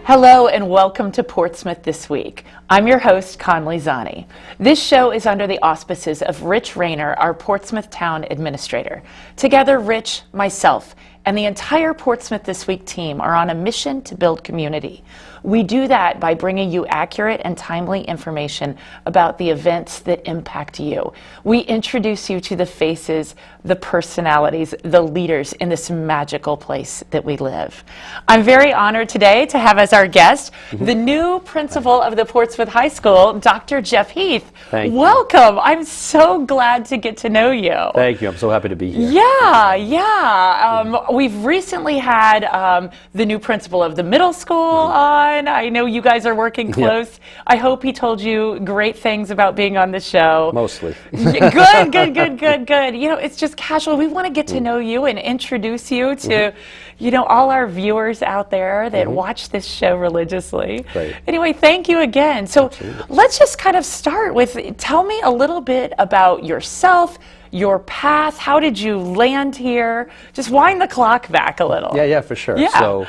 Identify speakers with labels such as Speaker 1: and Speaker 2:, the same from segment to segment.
Speaker 1: Hello and welcome to Portsmouth This Week. I'm your host, Conley Zani. This show is under the auspices of Rich Rayner, our Portsmouth Town Administrator. Together, Rich, myself, and the entire Portsmouth This Week team are on a mission to build community. We do that by bringing you accurate and timely information about the events that impact you. We introduce you to the faces, the personalities, the leaders in this magical place that we live. I'm very honored today to have as our guest the new principal of the Portsmouth High School, Dr. Jeff Heath.
Speaker 2: Thank you.
Speaker 1: Welcome. I'm so glad to get to know you.
Speaker 2: Thank you. I'm so happy to be here.
Speaker 1: Yeah. We've recently had the new principal of the middle school on. I know you guys are working close.
Speaker 2: Yep.
Speaker 1: I hope he told you great things about being on the show.
Speaker 2: Mostly.
Speaker 1: Good. You know, it's just casual. We want to get to know you and introduce you to, you know, all our viewers out there that watch this show religiously.
Speaker 2: Great.
Speaker 1: Anyway, thank you again. So let's just kind of start with, tell me a little bit about yourself, your path. How did you land here? Just wind the clock back a little.
Speaker 2: Yeah, for sure.
Speaker 1: Yeah.
Speaker 2: So,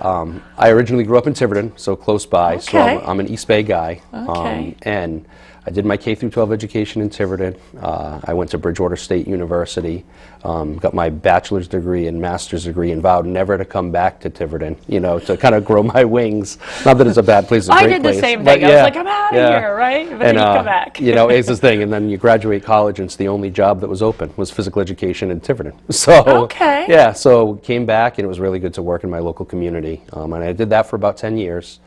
Speaker 2: I originally grew up in Tiverton, so close by.
Speaker 1: Okay.
Speaker 2: So I'm an East Bay guy.
Speaker 1: Okay.
Speaker 2: And I did my K through 12 education in Tiverton. I went to Bridgewater State University, got my bachelor's degree and master's degree, and vowed never to come back to Tiverton, you know, to kind of grow my wings. Not that it's a bad place, it's a great place.
Speaker 1: I did the same thing. I was like, I'm out of here, right? But then you come back.
Speaker 2: You know, it's this thing, and then you graduate college, and it's the only job that was open was physical education in Tiverton. So, yeah, so came back, and it was really good to work in my local community. And I did that for about 10 years.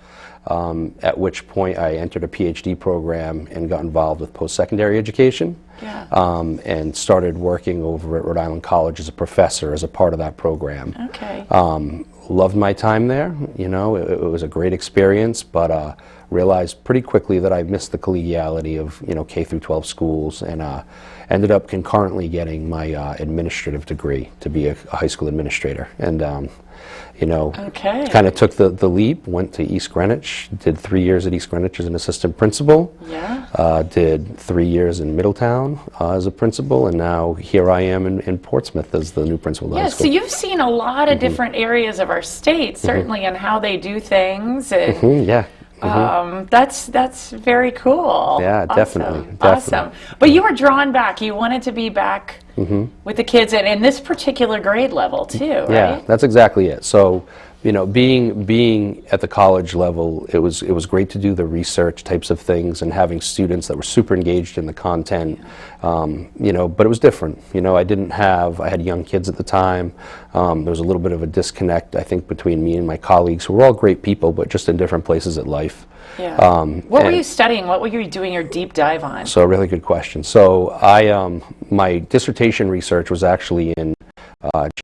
Speaker 2: At which point I entered a PhD program and got involved with post-secondary education, and started working over at Rhode Island College as a professor as a part of that program.
Speaker 1: Okay.
Speaker 2: Loved my time there. You know, it was a great experience, but realized pretty quickly that I missed the collegiality of, you know, K through 12 schools, and ended up concurrently getting my administrative degree to be a high school administrator. And you know, kind of took the leap, went to East Greenwich, did 3 years at East Greenwich as an assistant principal, did 3 years in Middletown as a principal, and now here I am in Portsmouth as the new principal of the high school.
Speaker 1: So you've seen a lot of different areas of our state, certainly, and how they do things. And, that's very cool.
Speaker 2: Yeah, definitely.
Speaker 1: Awesome. But you were drawn back. You wanted to be back with the kids and in this particular grade level too, right?
Speaker 2: Yeah, that's exactly it. So, you know, being at the college level, it was great to do the research types of things and having students that were super engaged in the content. You know, but it was different. You know, I had young kids at the time. There was a little bit of a disconnect, I think, between me and my colleagues, who were all great people, but just in different places at life.
Speaker 1: Yeah. What were you studying? What were you doing your deep dive on?
Speaker 2: So, a really good question. So, my dissertation research was actually in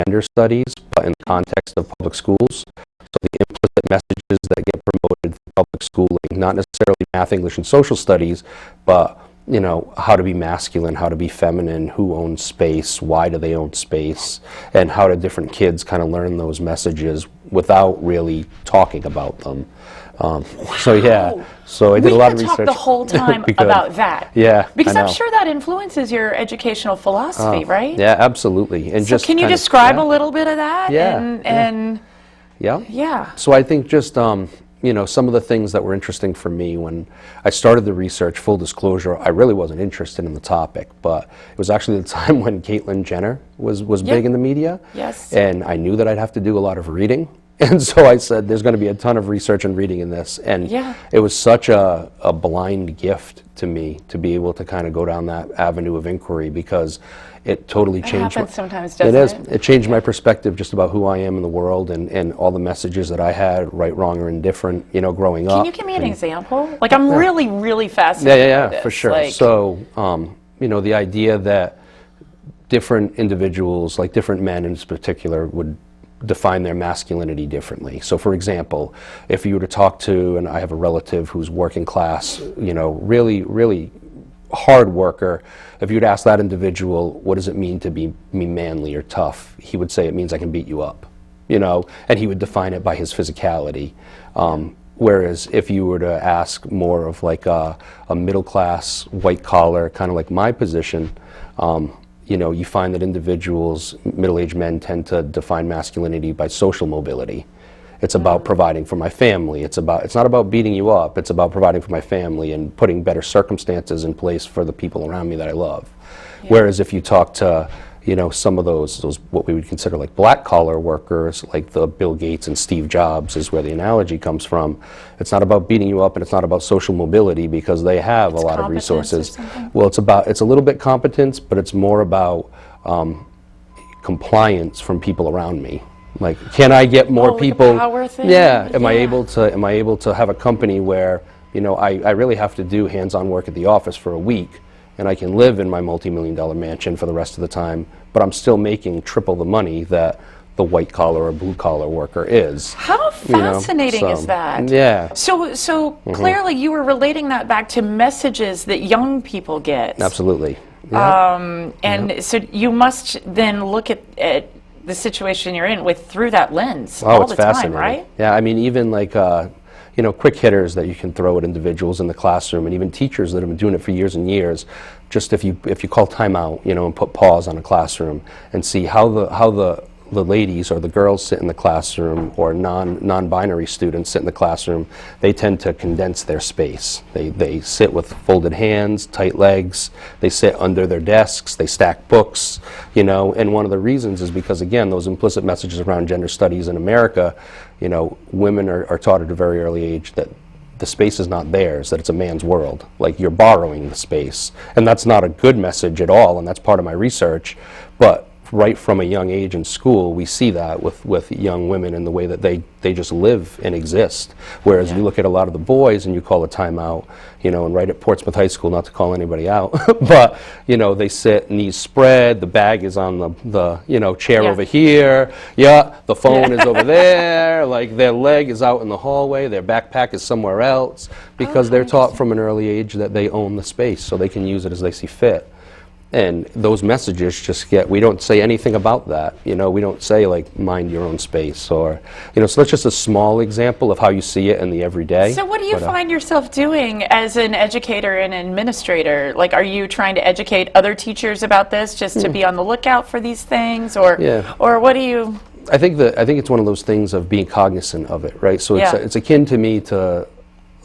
Speaker 2: gender studies, but in the context of public schools. So the implicit messages that get promoted through public schooling, not necessarily math, English, and social studies, but, you know, how to be masculine, how to be feminine, who owns space, why do they own space, and how do different kids kind of learn those messages without really talking about them. So I did a lot of research.
Speaker 1: We could talk the whole time about that.
Speaker 2: Yeah,
Speaker 1: because I'm sure that influences your educational philosophy, right?
Speaker 2: Yeah, absolutely. And
Speaker 1: so can you describe a little bit of that?
Speaker 2: Yeah. So I think just you know, some of the things that were interesting for me when I started the research, full disclosure, I really wasn't interested in the topic, but it was actually the time when Caitlyn Jenner was big in the media.
Speaker 1: Yes.
Speaker 2: And I knew that I'd have to do a lot of reading. And so I said, there's going to be a ton of research and reading in this. And it was such a blind gift to me to be able to kind of go down that avenue of inquiry, because it totally changed.
Speaker 1: It happens sometimes, doesn't it?
Speaker 2: It changed my perspective just about who I am in the world, and all the messages that I had, right, wrong, or indifferent, you know, growing up.
Speaker 1: Can you give me an example? Like, I'm really fascinated by this.
Speaker 2: For sure. Like, so, you know, the idea that different individuals, like different men in particular, would define their masculinity differently. So, for example, if you were to talk to, and I have a relative who's working class, you know, really hard worker, if you'd ask that individual, what does it mean to be manly or tough? He would say, it means I can beat you up, you know, and he would define it by his physicality. Whereas if you were to ask more of like a middle class, white collar, kind of like my position, you know, you find that individuals, middle-aged men, tend to define masculinity by social mobility. It's about providing for my family. It's not about beating you up. It's about providing for my family and putting better circumstances in place for the people around me that I love. Whereas if you talk to, you know, some of those what we would consider like black collar workers, like the Bill Gates and Steve Jobs is where the analogy comes from. It's not about beating you up, and it's not about social mobility, because they have a lot of resources. Well, it's a little bit competence, but it's more about compliance from people around me. Like, can I get more people?
Speaker 1: Like a power thing?
Speaker 2: Yeah. Am I able to have a company where, you know, I really have to do hands-on work at the office for a week, and I can live in my multi-million-dollar mansion for the rest of the time, but I'm still making triple the money that the white-collar or blue-collar worker is.
Speaker 1: How fascinating is that?
Speaker 2: Yeah.
Speaker 1: So clearly you were relating that back to messages that young people get.
Speaker 2: Absolutely.
Speaker 1: And so you must then look at the situation you're in through that lens all the time, right?
Speaker 2: Yeah, I mean, even like, you know, quick hitters that you can throw at individuals in the classroom, and even teachers that have been doing it for years and years. Just if you call timeout, you know, and put pause on a classroom and see how the ladies or the girls sit in the classroom, or non-binary students sit in the classroom, they tend to condense their space. They sit with folded hands, tight legs, they sit under their desks, they stack books, you know, and one of the reasons is because, again, those implicit messages around gender studies in America, you know, women are taught at a very early age that the space is not theirs, that it's a man's world. Like, you're borrowing the space. And that's not a good message at all, and that's part of my research, but right from a young age in school, we see that with young women in the way that they just live and exist. Whereas you look at a lot of the boys and you call a timeout, you know, and right at Portsmouth High School, not to call anybody out, but, you know, they sit knees spread, the bag is on the you know, chair over here, the phone is over there, like their leg is out in the hallway, their backpack is somewhere else, because they're taught from an early age that they own the space, so they can use it as they see fit. And those messages just we don't say anything about that. You know, we don't say, like, mind your own space, or, you know, so that's just a small example of how you see it in the everyday.
Speaker 1: So what do you find yourself doing as an educator and administrator? Like, are you trying to educate other teachers about this, just to be on the lookout for these things, or what do you?
Speaker 2: I think it's one of those things of being cognizant of it, right? So it's akin to me to,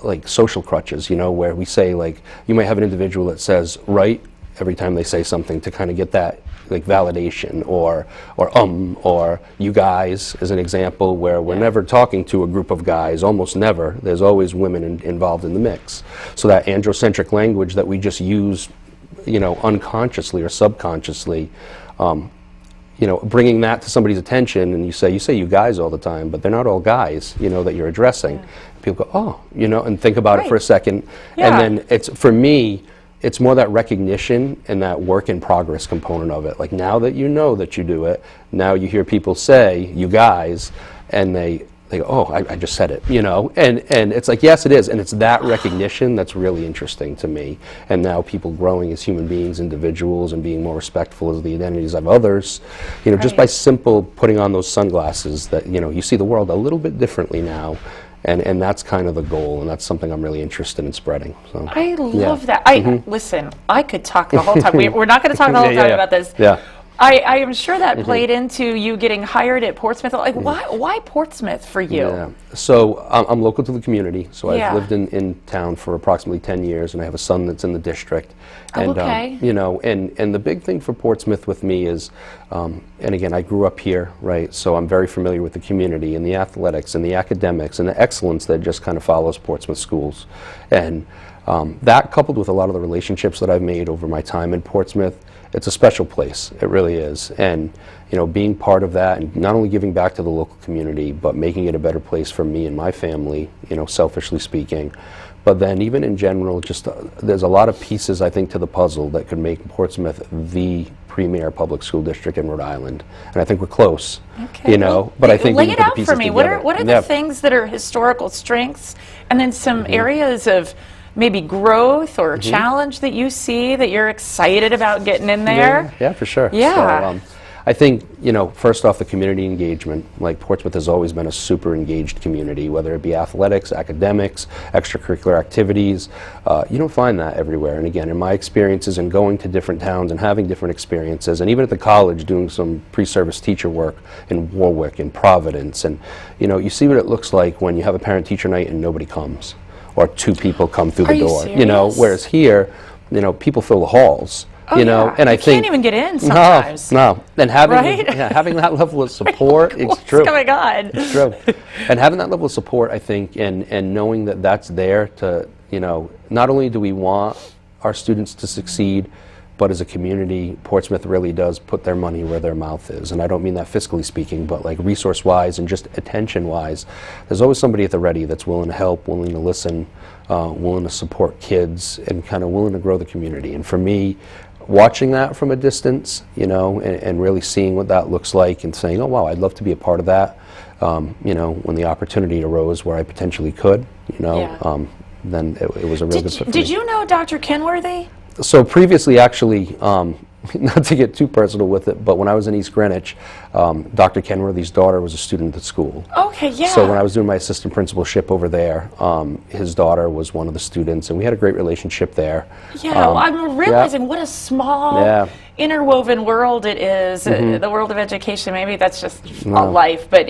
Speaker 2: like, social crutches, you know, where we say, like, you might have an individual that says, right, every time they say something, to kind of get that, like, validation, or you guys, as an example, where we're never talking to a group of guys, almost never. There's always women involved in the mix. So that androcentric language that we just use, you know, unconsciously or subconsciously, you know, bringing that to somebody's attention, and you say you guys all the time, but they're not all guys, you know, that you're addressing. People go, oh, you know, and think about it for a second. And then it's, for me, it's more that recognition and that work in progress component of it. Like, now that you know that you do it, now you hear people say, you guys, and they go, oh, I just said it, you know? And it's like, yes, it is. And it's that recognition that's really interesting to me. And now people growing as human beings, individuals, and being more respectful of the identities of others, you know, just by simple putting on those sunglasses, that, you know, you see the world a little bit differently now. And that's kind of the goal, and that's something I'm really interested in spreading. So,
Speaker 1: I love that. Listen, I could talk the whole time. We're not going to talk the whole time about this. I am sure that played into you getting hired at Portsmouth. Like, why Portsmouth for you?
Speaker 2: Yeah. So I'm local to the community. So I've lived in town for approximately 10 years, and I have a son that's in the district. And, you know, and the big thing for Portsmouth with me is, and again, I grew up here, right? So I'm very familiar with the community and the athletics and the academics and the excellence that just kind of follows Portsmouth schools. And that, coupled with a lot of the relationships that I've made over my time in Portsmouth, it's a special place. It really is. And, you know, being part of that, and not only giving back to the local community, but making it a better place for me and my family, you know, selfishly speaking. But then even in general, just there's a lot of pieces, I think, to the puzzle that could make Portsmouth the premier public school district in Rhode Island. And I think we're close, you know. But I think
Speaker 1: lay it out for me. What are the things that are historical strengths, and then some areas of maybe growth or challenge that you see that you're excited about getting in there?
Speaker 2: Yeah, for sure.
Speaker 1: Yeah.
Speaker 2: So, I think, you know, first off, the community engagement. Like, Portsmouth has always been a super engaged community, whether it be athletics, academics, extracurricular activities. You don't find that everywhere. And again, in my experiences and going to different towns and having different experiences, and even at the college doing some pre-service teacher work in Warwick and Providence, and, you know, you see what it looks like when you have a parent-teacher night and nobody comes, or 2 people come through the door. You know, whereas here, you know, people fill the halls.
Speaker 1: Oh,
Speaker 2: you know,
Speaker 1: yeah.
Speaker 2: and I
Speaker 1: you
Speaker 2: think
Speaker 1: can't even get in sometimes.
Speaker 2: No, and having
Speaker 1: Right?
Speaker 2: having that level of support, it's true.
Speaker 1: What's going on?
Speaker 2: It's true, and having that level of support, I think, and knowing that that's there to, you know, not only do we want our students to succeed, but as a community, Portsmouth really does put their money where their mouth is, and I don't mean that fiscally speaking, but like resource-wise and just attention-wise. There's always somebody at the ready that's willing to help, willing to listen, willing to support kids, and kind of willing to grow the community. And for me, watching that from a distance, you know, and really seeing what that looks like and saying, oh, wow, I'd love to be a part of that, you know, when the opportunity arose where I potentially could, you know, then it was a real good fit for me.
Speaker 1: Did you know Dr. Kenworthy?
Speaker 2: So previously, actually, not to get too personal with it, but when I was in East Greenwich, Dr. Kenworthy's daughter was a student at school.
Speaker 1: Okay, yeah.
Speaker 2: So when I was doing my assistant principalship over there, his daughter was one of the students, and we had a great relationship there.
Speaker 1: Yeah, well, I'm realizing what a small, interwoven world it is, the world of education. Maybe that's just life, but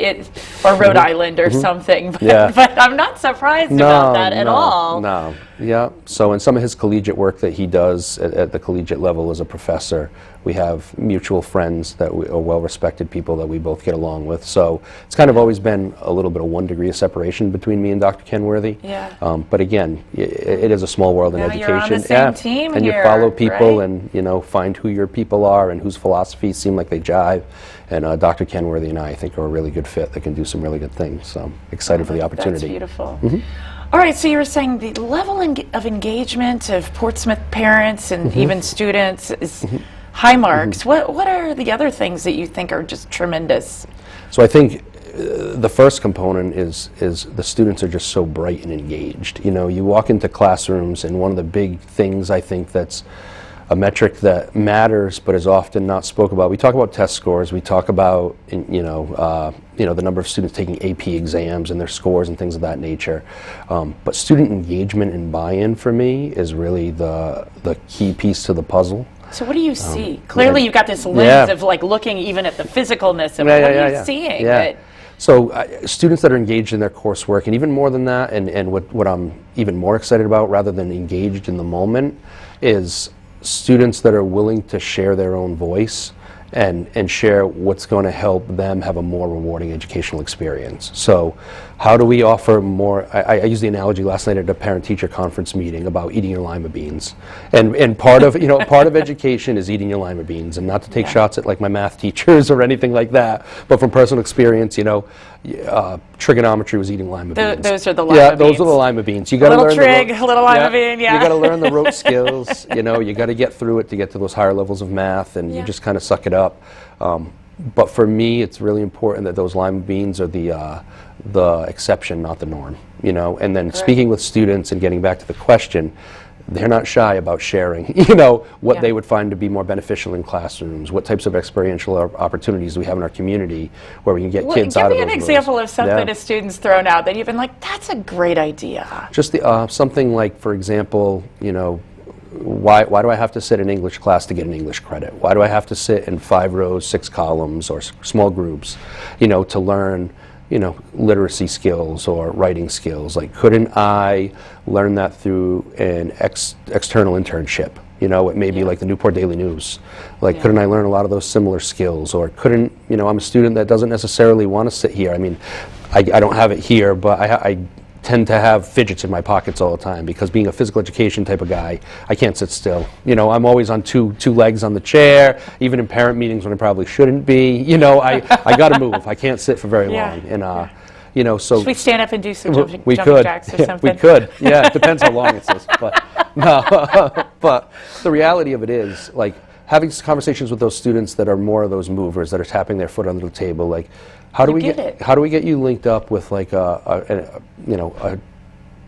Speaker 1: or Rhode Island or something, but I'm not surprised about that at all.
Speaker 2: No, yeah. So in some of his collegiate work that he does at the collegiate level as a professor, we have mutual friends that are well-respected people that we both get along with. So it's kind of always been a little bit of 1 degree of separation between me and Dr. Kenworthy. Yeah. But again, it is a small world in education.
Speaker 1: You're on the same team
Speaker 2: and
Speaker 1: here,
Speaker 2: you follow people,
Speaker 1: right?
Speaker 2: and, you know, find who your people are and whose philosophies seem like they jive. And Dr. Kenworthy and I think are a really good fit that can do some really good things. So I'm excited for the opportunity.
Speaker 1: That's beautiful. All right, so you were saying the level of engagement of Portsmouth parents and even students is high marks. What are the other things that you think are just tremendous?
Speaker 2: So I think the first component is the students are just so bright and engaged. You know, you walk into classrooms, and one of the big things I think that's a metric that matters but is often not spoke about. We talk about test scores. We talk about the number of students taking AP exams and their scores and things of that nature. But student engagement and buy-in for me is really the key piece to the puzzle.
Speaker 1: So what do you see? Clearly you've got this lens of like looking even at the physicalness of what are you seeing?
Speaker 2: So students that are engaged in their coursework, and even more than that, and what I'm even more excited about rather than engaged in the moment, is students that are willing to share their own voice and share what's going to help them have a more rewarding educational experience. So how do we offer more? I used the analogy last night at a parent-teacher conference meeting about eating your lima beans. And part of, part of education is eating your lima beans, and not to take shots at like my math teachers or anything like that, but from personal experience, trigonometry was eating lima beans.
Speaker 1: Those are the lima beans.
Speaker 2: Yeah, those are the lima beans. You got to learn
Speaker 1: little lima bean,
Speaker 2: You got to learn the rote skills. You got to get through it to get to those higher levels of math, and you just kind of suck it up. But for me, it's really important that those lima beans are the exception, not the norm. And then speaking with students and getting back to the question, they're not shy about sharing, what they would find to be more beneficial in classrooms, what types of experiential opportunities we have in our community where we can get kids out of those
Speaker 1: Give me an example of something a student's thrown out that you've been like, that's a great idea.
Speaker 2: Just something like, for example, why do I have to sit in English class to get an English credit? Why do I have to sit in 5 rows, 6 columns, or small groups, to learn literacy skills or writing skills? Like, couldn't I learn that through an external internship? It may be like the Newport Daily News. Like, couldn't I learn a lot of those similar skills? Or couldn't, I'm a student that doesn't necessarily want to sit here. I mean, I don't have it here, but I tend to have fidgets in my pockets all the time because being a physical education type of guy, I can't sit still. I'm always on two legs on the chair, even in parent meetings when I probably shouldn't be. I got to move. I can't sit for very long. And so
Speaker 1: should we stand up and do some jumping jacks or something?
Speaker 2: We could. Yeah, it depends how long it is. But no. But the reality of it is, like, having conversations with those students that are more of those movers that are tapping their foot under the table, like, how do we get you linked up with like a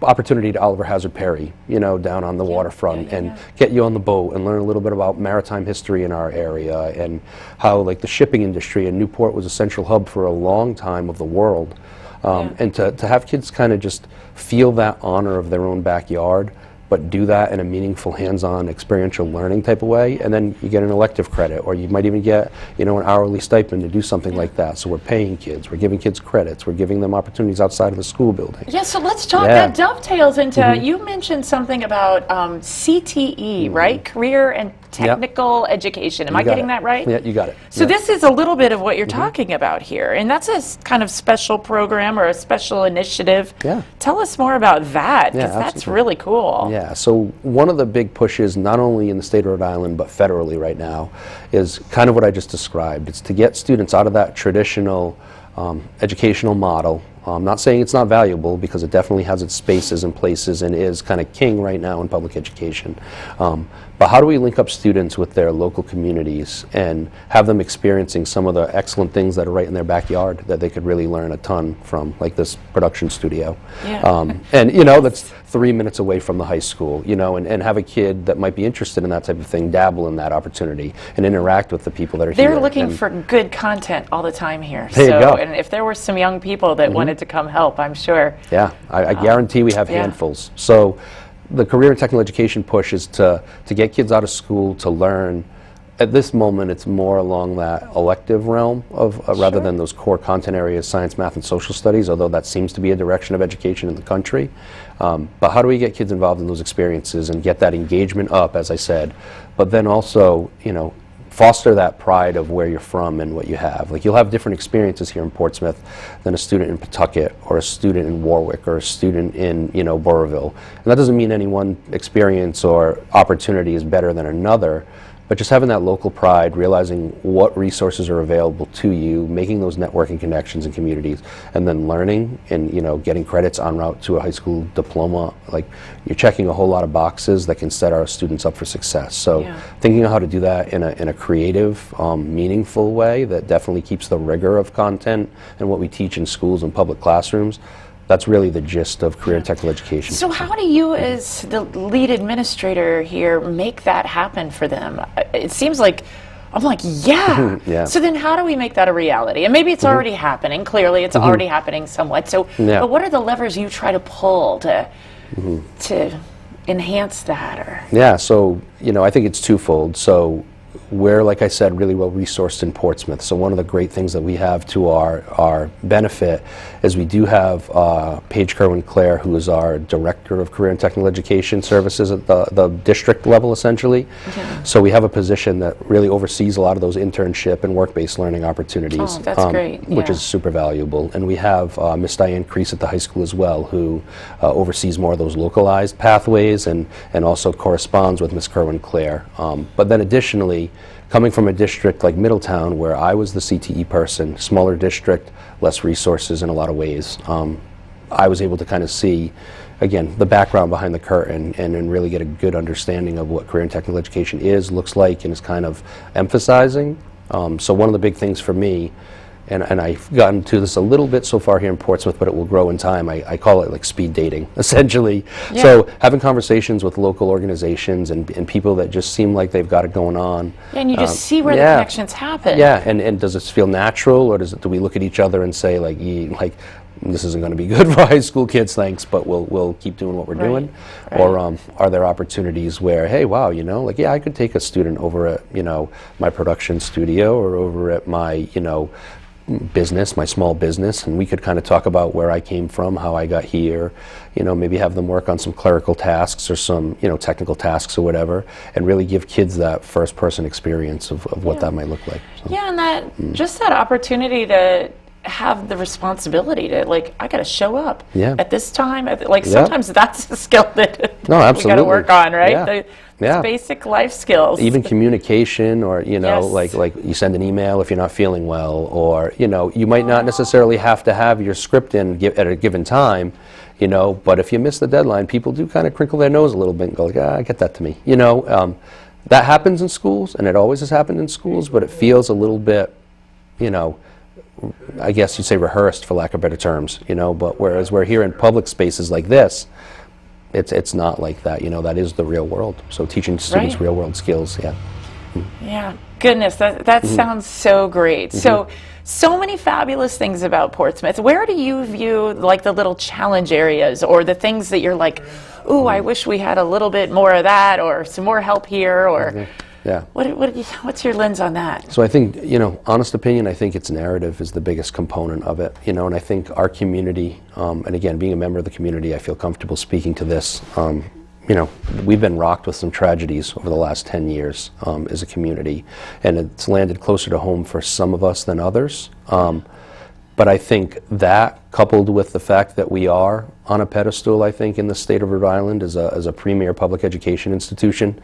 Speaker 2: opportunity to Oliver Hazard Perry, down on the waterfront, and get you on the boat and learn a little bit about maritime history in our area and how like the shipping industry in Newport was a central hub for a long time of the world. And to have kids kind of just feel that honor of their own backyard, but do that in a meaningful, hands-on, experiential learning type of way, and then you get an elective credit, or you might even get, an hourly stipend to do something like that. So we're paying kids, we're giving kids credits, we're giving them opportunities outside of the school building.
Speaker 1: Yeah, so let's talk, that dovetails into, you mentioned something about CTE, right? Career and Technical Education. Am I getting that right?
Speaker 2: Yeah, you got it.
Speaker 1: So this is a little bit of what you're talking about here, and that's a kind of special program or a special initiative.
Speaker 2: Yeah.
Speaker 1: Tell us more about that, because that's really cool.
Speaker 2: Yeah, so one of the big pushes, not only in the state of Rhode Island, but federally right now, is kind of what I just described. It's to get students out of that traditional educational model. I'm not saying it's not valuable, because it definitely has its spaces and places and is kind of king right now in public education. But how do we link up students with their local communities and have them experiencing some of the excellent things that are right in their backyard that they could really learn a ton from, like this production studio. And that's 3 minutes away from the high school, and have a kid that might be interested in that type of thing dabble in that opportunity and interact with the people that are here.
Speaker 1: They're looking for good content all the time here.
Speaker 2: There you go.
Speaker 1: And if there were some young people that wanted to come help, I'm sure.
Speaker 2: Yeah, I guarantee we have handfuls. So the career and technical education push is to get kids out of school to learn. At this moment, it's more along that elective realm of rather than those core content areas, science, math, and social studies, although that seems to be a direction of education in the country. But how do we get kids involved in those experiences and get that engagement up, as I said, but then also, foster that pride of where you're from and what you have. Like, you'll have different experiences here in Portsmouth than a student in Pawtucket or a student in Warwick or a student in, Burrillville. And that doesn't mean any one experience or opportunity is better than another, but just having that local pride, realizing what resources are available to you, making those networking connections in communities, and then learning and, getting credits en route to a high school diploma. Like, you're checking a whole lot of boxes that can set our students up for success. So thinking of how to do that in a creative, meaningful way that definitely keeps the rigor of content and what we teach in schools and public classrooms. That's really the gist of career and technical education.
Speaker 1: So how do you, as the lead administrator here, make that happen for them? It seems like, I'm like, So then how do we make that a reality? And maybe it's already happening. Clearly, it's already happening somewhat. So but what are the levers you try to pull to enhance that?
Speaker 2: So, I think it's twofold. So we're, like I said, really well resourced in Portsmouth. So one of the great things that we have to our benefit is we do have Paige Kerwin-Clare, who is our Director of Career and Technical Education Services at the district level, essentially. So we have a position that really oversees a lot of those internship and work-based learning opportunities.
Speaker 1: Oh, that's great.
Speaker 2: Which is super valuable. And we have Miss Diane Crease at the high school as well, who oversees more of those localized pathways and also corresponds with Miss Kerwin-Clare. But then additionally, coming from a district like Middletown, where I was the CTE person, smaller district, less resources in a lot of ways, I was able to kind of see, again, the background behind the curtain and really get a good understanding of what career and technical education is, looks like, and is kind of emphasizing. So one of the big things for me, and I've gotten to this a little bit so far here in Portsmouth, but it will grow in time. I call it like speed dating, essentially. So having conversations with local organizations and people that just seem like they've got it going on.
Speaker 1: And you just see where the connections happen.
Speaker 2: And does this feel natural, or do we look at each other and say, like, this isn't going to be good for high school kids, thanks, but we'll keep doing what we're doing? Or are there opportunities where, hey, wow, I could take a student over at, my production studio or over at my, business, my small business, and we could kind of talk about where I came from, how I got here, maybe have them work on some clerical tasks or some, technical tasks or whatever, and really give kids that first person experience of what that might look like. So.
Speaker 1: Yeah, and that just that opportunity to have the responsibility to, I got to show up at this time. Sometimes that's a skill that we got to work on, right? It's basic life skills.
Speaker 2: Even communication, or like you send an email if you're not feeling well, or you might not necessarily have to have your script in at a given time, but if you miss the deadline, people do kind of crinkle their nose a little bit and go get that to me. That happens in schools, and it always has happened in schools, but it feels a little bit, I guess you'd say rehearsed, for lack of better terms, you know, but whereas we're here in public spaces like this, it's not like that, you know. That is the real world. So teaching students
Speaker 1: Right.
Speaker 2: real world skills, yeah.
Speaker 1: Yeah, goodness, that sounds so great. So many fabulous things about Portsmouth. Where do you view like the little challenge areas or the things that you're like, ooh, I wish we had a little bit more of that or some more help here, or
Speaker 2: Yeah.
Speaker 1: what's your lens on that?
Speaker 2: So I think, you know, honest opinion, I think it's narrative is the biggest component of it, you know, and I think our community, and again, being a member of the community, I feel comfortable speaking to this. You know, we've been rocked with some tragedies over the last 10 years as a community, and it's landed closer to home for some of us than others. But I think that, coupled with the fact that we are on a pedestal, I think, in the state of Rhode Island as a premier public education institution,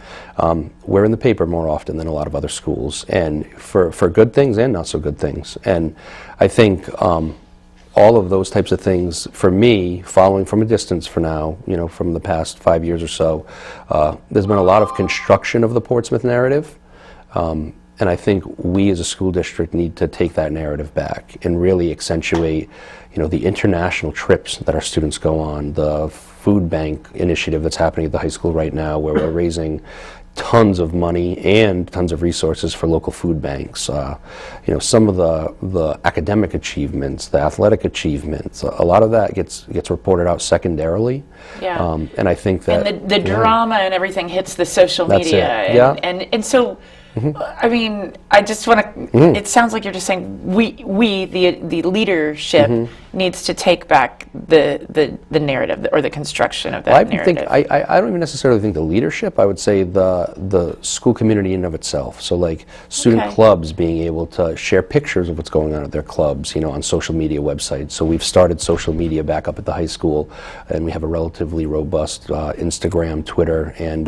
Speaker 2: we're in the paper more often than a lot of other schools, and for good things and not so good things. And I think all of those types of things, for me, following from a distance for now, you know, from the past 5 years or so, there's been a lot of construction of the Portsmouth narrative. And I think we as a school district need to take that narrative back and really accentuate, you know, the international trips that our students go on, the food bank initiative that's happening at the high school right now, where we're raising tons of money and tons of resources for local food banks. You know, some of the academic achievements, the athletic achievements, a lot of that gets reported out secondarily.
Speaker 1: Yeah.
Speaker 2: And I think that
Speaker 1: And the drama and everything hits the social
Speaker 2: That's
Speaker 1: media.
Speaker 2: it. Yeah.
Speaker 1: And so, I mean, I just want to, it sounds like you're just saying we the leadership needs to take back the narrative or the construction of that
Speaker 2: I
Speaker 1: narrative.
Speaker 2: think I don't even necessarily think the leadership. I would say the school community in and of itself. So like student
Speaker 1: Okay.
Speaker 2: clubs being able to share pictures of what's going on at their clubs, you know, on social media websites. So we've started social media back up at the high school, and we have a relatively robust Instagram, Twitter, and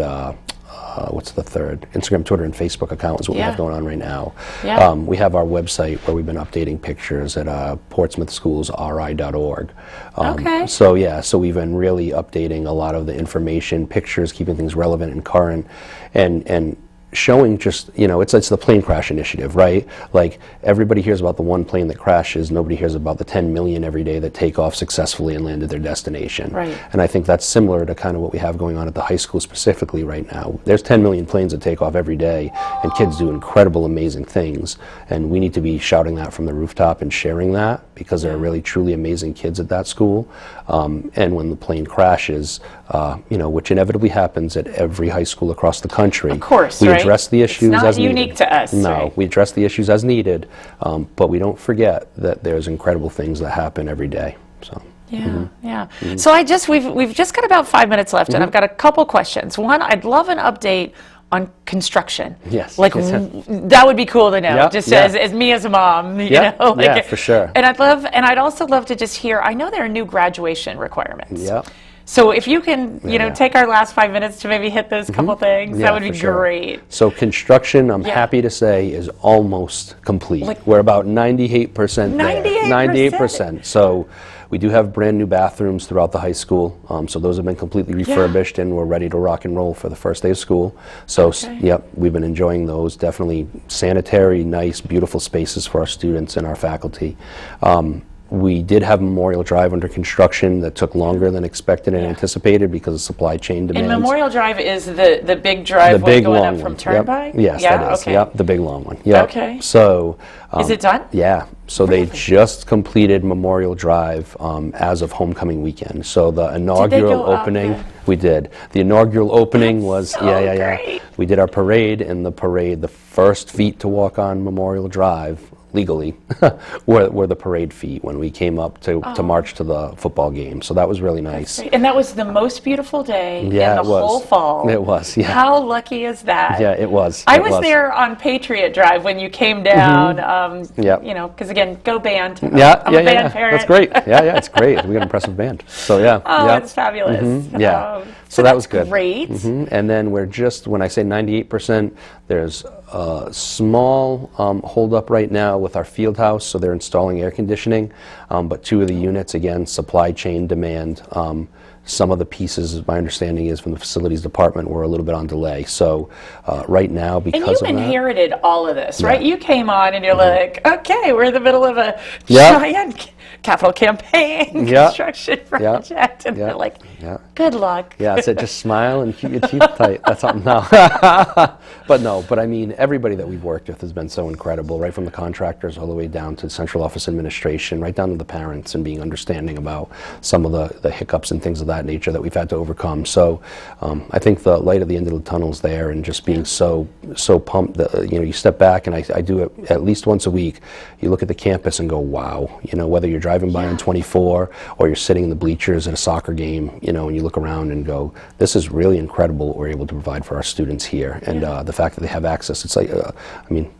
Speaker 2: what's the third? Instagram, Twitter, and Facebook account is what we have going on right now.
Speaker 1: Yeah.
Speaker 2: We have our website where we've been updating pictures at portsmouthschools.ri.org.
Speaker 1: Okay.
Speaker 2: So yeah, so we've been really updating a lot of the information, pictures, keeping things relevant and current, and showing just, you know, it's the plane crash initiative, right? Like everybody hears about the one plane that crashes, nobody hears about the 10 million every day that take off successfully and land at their destination.
Speaker 1: Right.
Speaker 2: And I think that's similar to kind of what we have going on at the high school specifically right now. There's 10 million planes that take off every day, and kids do incredible, amazing things, and we need to be shouting that from the rooftop and sharing that, because there are really truly amazing kids at that school. And when the plane crashes, you know, which inevitably happens at every high school across the country,
Speaker 1: Of course,
Speaker 2: we
Speaker 1: right?
Speaker 2: address the issues
Speaker 1: It's not
Speaker 2: as
Speaker 1: unique
Speaker 2: needed.
Speaker 1: to us,
Speaker 2: No,
Speaker 1: right?
Speaker 2: we address the issues as needed, but we don't forget that there's incredible things that happen every day. So.
Speaker 1: Yeah, yeah. So we've just got about 5 minutes left, and I've got a couple questions. One, I'd love an update on construction.
Speaker 2: Yes,
Speaker 1: Like
Speaker 2: yes.
Speaker 1: that would be cool to know.
Speaker 2: Yep,
Speaker 1: Just
Speaker 2: yeah.
Speaker 1: as me as a mom, you
Speaker 2: Yep,
Speaker 1: know. Like,
Speaker 2: yeah, for sure.
Speaker 1: And I'd also love to just hear. I know there are new graduation requirements.
Speaker 2: Yep.
Speaker 1: So if you can, you know,
Speaker 2: Yeah.
Speaker 1: take our last 5 minutes to maybe hit those couple things,
Speaker 2: Yeah,
Speaker 1: that would be
Speaker 2: for sure.
Speaker 1: great.
Speaker 2: So construction, I'm
Speaker 1: Yeah.
Speaker 2: happy to say, is almost complete.
Speaker 1: Like-
Speaker 2: We're about 98% there.
Speaker 1: 98%?
Speaker 2: 98%. So we do have brand new bathrooms throughout the high school. So those have been completely refurbished, and we're ready to rock and roll for the first day of school. So
Speaker 1: Okay.
Speaker 2: yep, we've been enjoying those. Definitely sanitary, nice, beautiful spaces for our students and our faculty. We did have Memorial Drive under construction that took longer than expected and anticipated because of supply chain demands.
Speaker 1: And Memorial Drive is the big driveway going up from
Speaker 2: Yep.
Speaker 1: Turnpike?
Speaker 2: Yes,
Speaker 1: Yeah?
Speaker 2: that is.
Speaker 1: Okay.
Speaker 2: Yep, the big long one. Yep.
Speaker 1: Okay.
Speaker 2: So.
Speaker 1: Is it done?
Speaker 2: Yeah. So they just completed Memorial Drive as of homecoming weekend. So the inaugural
Speaker 1: go up
Speaker 2: opening,
Speaker 1: the-
Speaker 2: we did. The inaugural opening was
Speaker 1: so
Speaker 2: yeah.
Speaker 1: great.
Speaker 2: We did our parade, and the parade, the first feet to walk on Memorial Drive legally were the parade feet when we came up to march to the football game. So that was really nice.
Speaker 1: And that was the most beautiful day
Speaker 2: Yeah,
Speaker 1: in the
Speaker 2: it was.
Speaker 1: whole fall.
Speaker 2: It was, yeah.
Speaker 1: How lucky is that?
Speaker 2: Yeah, it was.
Speaker 1: I
Speaker 2: It
Speaker 1: was there on Patriot Drive when you came down.
Speaker 2: Yep.
Speaker 1: You know, because again, go band.
Speaker 2: Yeah,
Speaker 1: I'm
Speaker 2: yeah,
Speaker 1: a band
Speaker 2: yeah.
Speaker 1: parent.
Speaker 2: That's great. Yeah, it's great. We got an impressive band. So yeah.
Speaker 1: Oh,
Speaker 2: yep.
Speaker 1: it's fabulous.
Speaker 2: Yeah.
Speaker 1: So
Speaker 2: that
Speaker 1: that's
Speaker 2: was good.
Speaker 1: Great.
Speaker 2: And then we're just, when I say 98%, there's a small hold up right now with our field house, so they're installing air conditioning, but 2 of the units, again, supply chain demand, Some of the pieces, my understanding is, from the facilities department were a little bit on delay. So right now, because of that...
Speaker 1: And you inherited all of this,
Speaker 2: Yeah.
Speaker 1: right? You came on and you're like, okay, we're in the middle of a
Speaker 2: Yeah.
Speaker 1: giant capital campaign
Speaker 2: Yeah.
Speaker 1: construction project. And
Speaker 2: Yeah.
Speaker 1: they're like,
Speaker 2: Yeah.
Speaker 1: good luck.
Speaker 2: Yeah, I said just smile and keep your teeth tight. That's all. No. But I mean, everybody that we've worked with has been so incredible, right from the contractors all the way down to central office administration, right down to the parents, and being understanding about some of the hiccups and things of that nature that we've had to overcome. So I think the light at the end of the tunnel's there, and just being so pumped that, you step back, and I do it at least once a week. You look at the campus and go, wow, whether you're driving by on 24 or you're sitting in the bleachers at a soccer game, and you look around and go, this is really incredible what we're able to provide for our students here. And the fact that they have access, it's like,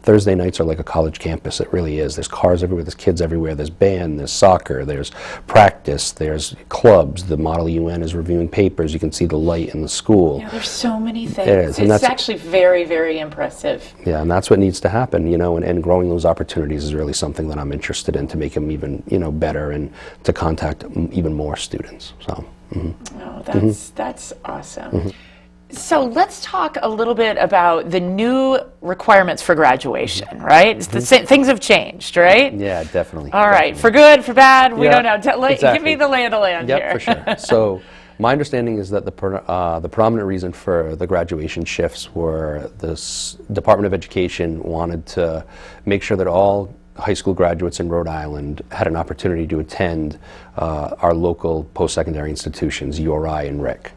Speaker 2: Thursday nights are like a college campus. It really is. There's cars everywhere, there's kids everywhere, there's band, there's soccer, there's practice, there's clubs. The Model UN is reviewing papers. You can see the light in the school.
Speaker 1: Yeah, there's so many things.
Speaker 2: It is, and
Speaker 1: it's
Speaker 2: that's
Speaker 1: actually very, very impressive.
Speaker 2: Yeah, and that's what needs to happen, and growing those opportunities is really something that I'm interested in, to make them even, better, and to contact even more students. So.
Speaker 1: Oh, that's awesome. So let's talk a little bit about the new requirements for graduation, right? It's the same, things have changed, right?
Speaker 2: Yeah, definitely.
Speaker 1: All right, for good, for bad, we
Speaker 2: Yeah,
Speaker 1: don't know.
Speaker 2: exactly.
Speaker 1: Give me the lay of the land here.
Speaker 2: Yep, for sure. So my understanding is that the predominant reason for the graduation shifts were this Department of Education wanted to make sure that all high school graduates in Rhode Island had an opportunity to attend our local post-secondary institutions, URI and RIC.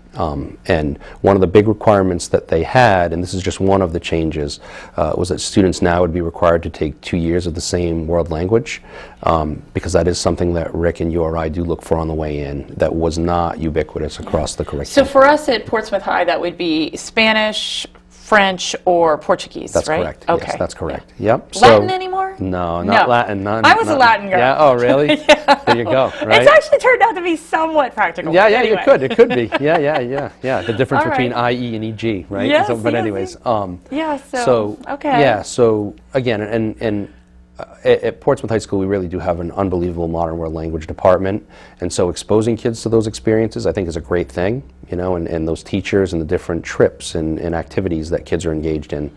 Speaker 2: And one of the big requirements that they had, and this is just one of the changes, was that students now would be required to take 2 years of the same world language, because that is something that RIC and URI do look for on the way in, that was not ubiquitous across the curriculum.
Speaker 1: So for us at Portsmouth High, that would be Spanish, French, or Portuguese,
Speaker 2: That's
Speaker 1: right?
Speaker 2: correct.
Speaker 1: Okay.
Speaker 2: Yes, that's correct. Yep.
Speaker 1: Latin anymore?
Speaker 2: No, not Latin.
Speaker 1: I was a Latin girl.
Speaker 2: Yeah. Oh, really? There you go. Right.
Speaker 1: It's actually turned out to be somewhat practical.
Speaker 2: Yeah,
Speaker 1: anyway.
Speaker 2: It could be. Yeah. The difference
Speaker 1: All
Speaker 2: between
Speaker 1: right.
Speaker 2: IE and EG, right?
Speaker 1: Yes,
Speaker 2: But
Speaker 1: yes,
Speaker 2: anyways,
Speaker 1: okay.
Speaker 2: Yeah. So again, and at Portsmouth High School, we really do have an unbelievable modern world language department, and so exposing kids to those experiences, I think, is a great thing. And those teachers and the different trips and activities that kids are engaged in,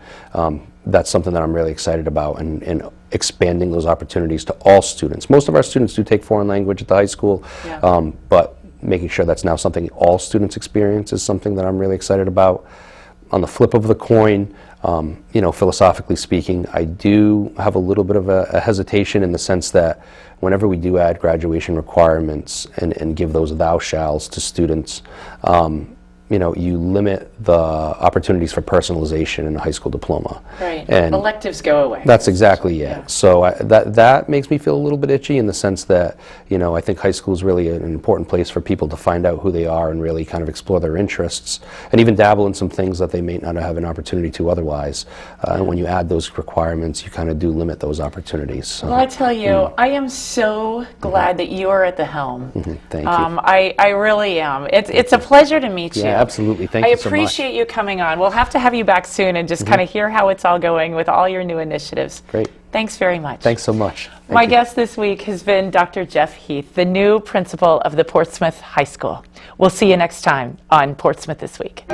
Speaker 2: that's something that I'm really excited about, and expanding those opportunities to all students. Most of our students do take foreign language at the high school, but making sure that's now something all students experience is something that I'm really excited about. On the flip of the coin, philosophically speaking, I do have a little bit of a hesitation, in the sense that whenever we do add graduation requirements and give those thou shalls to students, you limit the opportunities for personalization in a high school diploma.
Speaker 1: Right.
Speaker 2: And
Speaker 1: electives go away.
Speaker 2: That's exactly it.
Speaker 1: Yeah.
Speaker 2: So that makes me feel a little bit itchy, in the sense that, I think high school is really an important place for people to find out who they are and really kind of explore their interests, and even dabble in some things that they may not have an opportunity to otherwise. And when you add those requirements, you kind of do limit those opportunities. So.
Speaker 1: Well, I tell you, I am so glad that you are at the helm.
Speaker 2: Thank you.
Speaker 1: I really am. It's a pleasure to meet you.
Speaker 2: Yeah, absolutely. Thank you so much.
Speaker 1: I appreciate you coming on. We'll have to have you back soon and just kind of hear how it's all going with all your new initiatives.
Speaker 2: Great.
Speaker 1: Thanks very much.
Speaker 2: Thanks so much.
Speaker 1: My guest this week has been Dr. Jeff Heath, the new principal of the Portsmouth High School. We'll see you next time on Portsmouth This Week.